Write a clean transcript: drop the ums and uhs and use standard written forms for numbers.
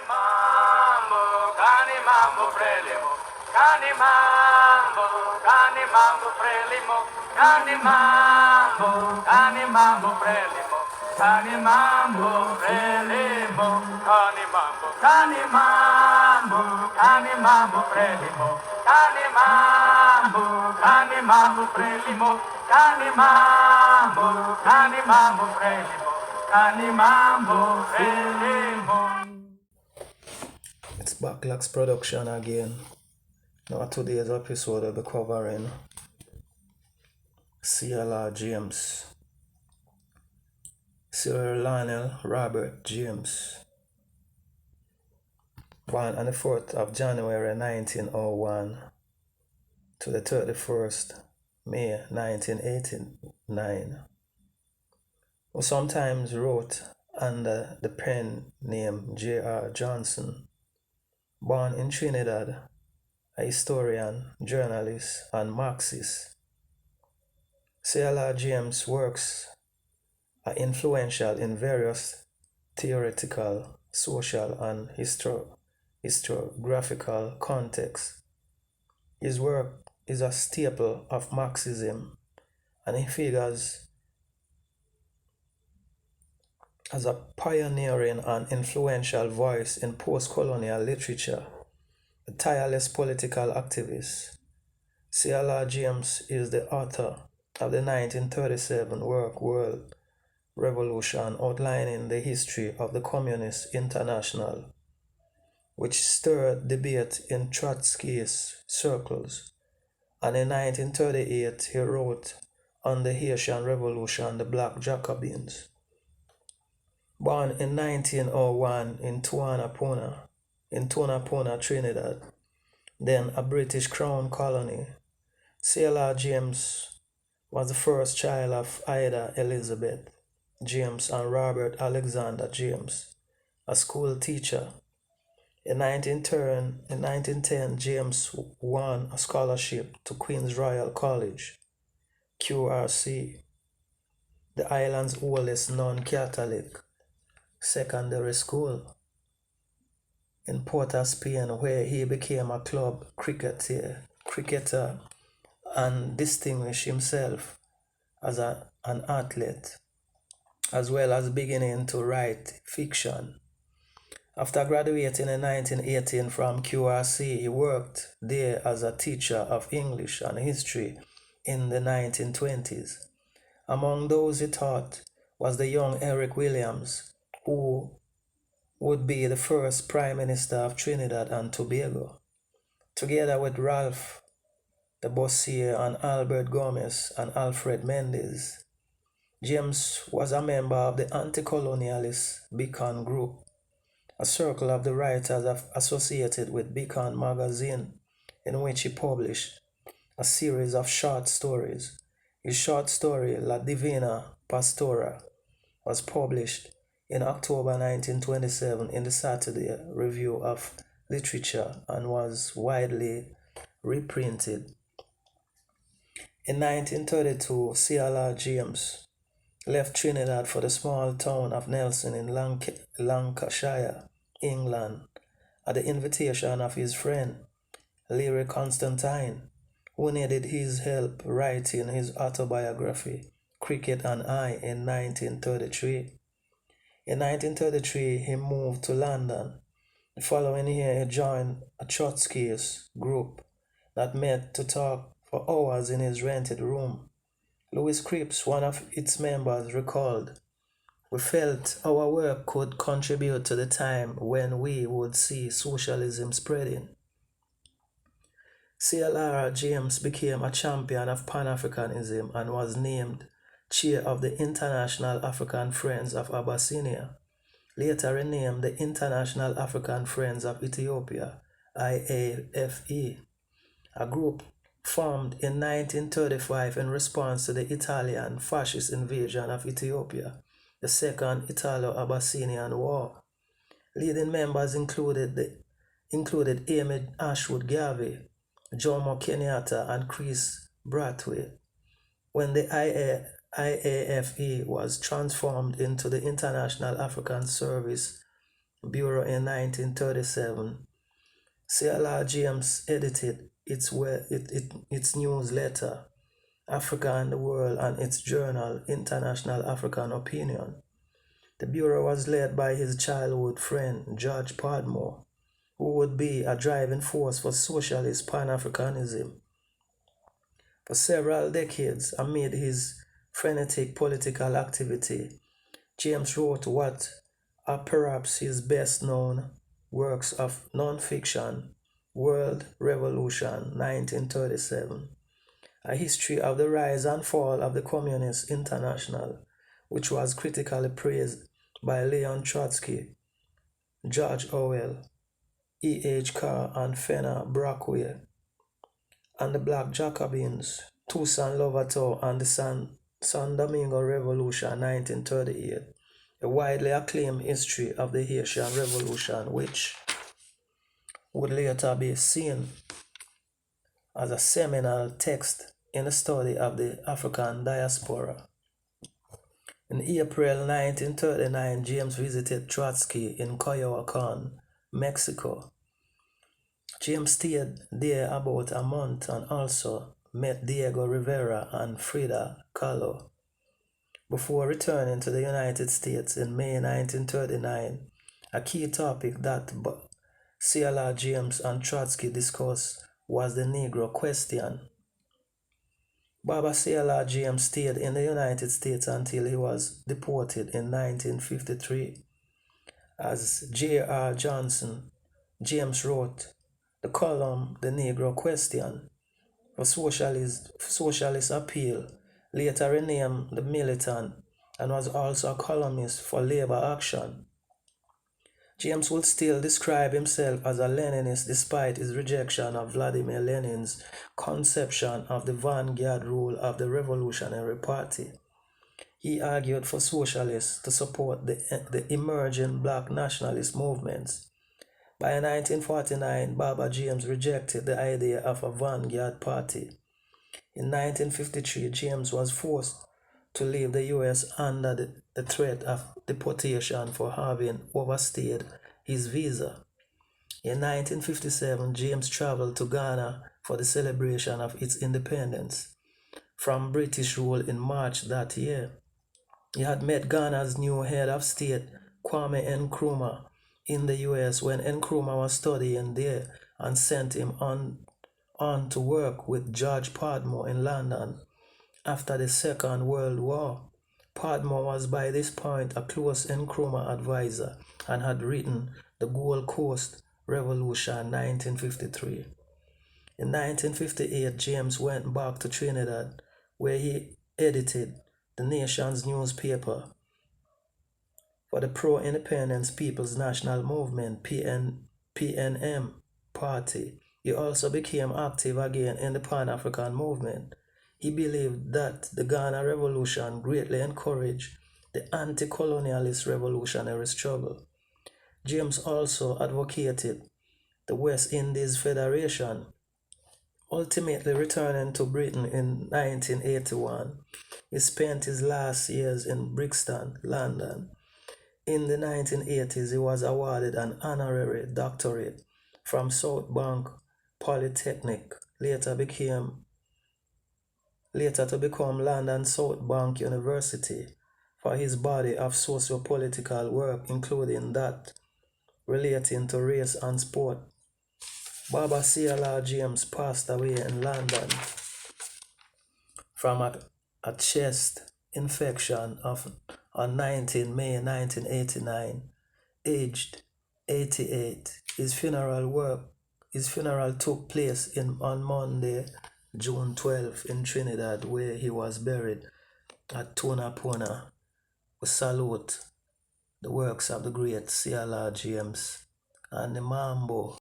Canimambo frelimo, canimambo frelimo, canimambo frelimo, canimambo frelimo, canimambo frelimo, canimambo frelimo, canimambo frelimo, canimambo frelimo. It's Backlax Production again. Now today's episode will be covering CLR James, Sir Lionel Robert James, born on the 4th of January 1901 to the 31st May 1989, who sometimes wrote under the pen name J.R. Johnson. Born in Trinidad, a historian, journalist, and Marxist, CLR James' works are influential in various theoretical, social, and historiographical contexts. His work is a staple of Marxism, and he figures as a pioneering and influential voice in post-colonial literature. A tireless political activist, CLR James is the author of the 1937 work World Revolution, outlining the history of the Communist International, which stirred debate in Trotskyist circles. And in 1938 he wrote on the Haitian Revolution, the Black Jacobins. Born in 1901 in Tunapuna, Trinidad, then a British Crown colony, CLR James was the first child of Ida Elizabeth James and Robert Alexander James, a school teacher. In 1910, James won a scholarship to Queen's Royal College, QRC, the island's oldest non-Catholic secondary school, in Port-au-Spain, where he became a club cricketer and distinguished himself as an athlete, as well as beginning to write fiction. After graduating in 1918 from QRC, he worked there as a teacher of English and history in the 1920s. Among those he taught was the young Eric Williams, who would be the first Prime Minister of Trinidad and Tobago, together with Ralph de Bossier and Albert Gomez and Alfred Mendes. James was a member of the anti-colonialist Beacon Group, a circle of the writers associated with Beacon magazine, in which he published a series of short stories. His short story, La Divina Pastora, was published in October 1927 in the Saturday Review of Literature and was widely reprinted. In 1932, CLR James left Trinidad for the small town of Nelson in Lancashire, England, at the invitation of his friend, Leary Constantine, who needed his help writing his autobiography, Cricket and I, in 1933. In 1933, he moved to London. The following year, he joined a Trotskyist group that met to talk for hours in his rented room. Louis Cripps, one of its members, recalled, "We felt our work could contribute to the time when we would see socialism spreading." CLR James became a champion of Pan-Africanism and was named chair of the International African Friends of Abyssinia, later renamed the International African Friends of Ethiopia, IAFE, a group formed in 1935 in response to the Italian fascist invasion of Ethiopia, the Second Italo-Abyssinian War. Leading members included Amy Ashwood Garvey, Jomo Kenyatta, and Chris Brathwaite. When the IAFE was transformed into the International African Service Bureau in 1937. CLR James edited its newsletter, Africa and the World, and its journal, International African Opinion. The Bureau was led by his childhood friend, George Padmore, who would be a driving force for socialist Pan-Africanism. For several decades, amid his frenetic political activity, James wrote what are perhaps his best-known works of non-fiction, World Revolution, 1937, A History of the Rise and Fall of the Communist International, which was critically praised by Leon Trotsky, George Orwell, E.H. Carr, and Fenner Brockway, and the Black Jacobins, Toussaint Louverture, and the San Domingo Revolution, 1938, a widely acclaimed history of the Haitian Revolution, which would later be seen as a seminal text in the study of the African diaspora. In April 1939, James visited Trotsky in Coyoacán, Mexico. James stayed there about a month and also met Diego Rivera and Frida Kahlo. Before returning to the United States in May 1939, a key topic that CLR James and Trotsky discussed was the Negro question. Baba CLR James stayed in the United States until he was deported in 1953. As J.R. Johnson, James wrote the column The Negro Question for Socialist Appeal, later renamed The Militant, and was also a columnist for Labor Action. James would still describe himself as a Leninist despite his rejection of Vladimir Lenin's conception of the vanguard role of the Revolutionary Party. He argued for socialists to support the emerging black nationalist movements. By 1949, Baba James rejected the idea of a vanguard party. In 1953, James was forced to leave the U.S. under the threat of deportation for having overstayed his visa. In 1957, James traveled to Ghana for the celebration of its independence from British rule in March that year. He had met Ghana's new head of state, Kwame Nkrumah, in the U.S. when Nkrumah was studying there and sent him on to work with George Padmore in London. After the Second World War, Padmore was by this point a close Nkrumah advisor and had written The Gold Coast Revolution, 1953. In 1958, James went back to Trinidad, where he edited the nation's newspaper for the Pro-Independence People's National Movement, PNM party. He also became active again in the Pan-African movement. He believed that the Ghana Revolution greatly encouraged the anti-colonialist revolutionary struggle. James also advocated the West Indies Federation. Ultimately returning to Britain in 1981, he spent his last years in Brixton, London. In the 1980s, he was awarded an honorary doctorate from South Bank Polytechnic, later to become London South Bank University, for his body of socio-political work, including that relating to race and sport. Baba CLR James passed away in London from a chest infection on 19 May 1989, aged 88. His funeral took place on Monday, June 12 in Trinidad, where he was buried at Tunapuna. We salute the works of the great CLR James and the Mambo.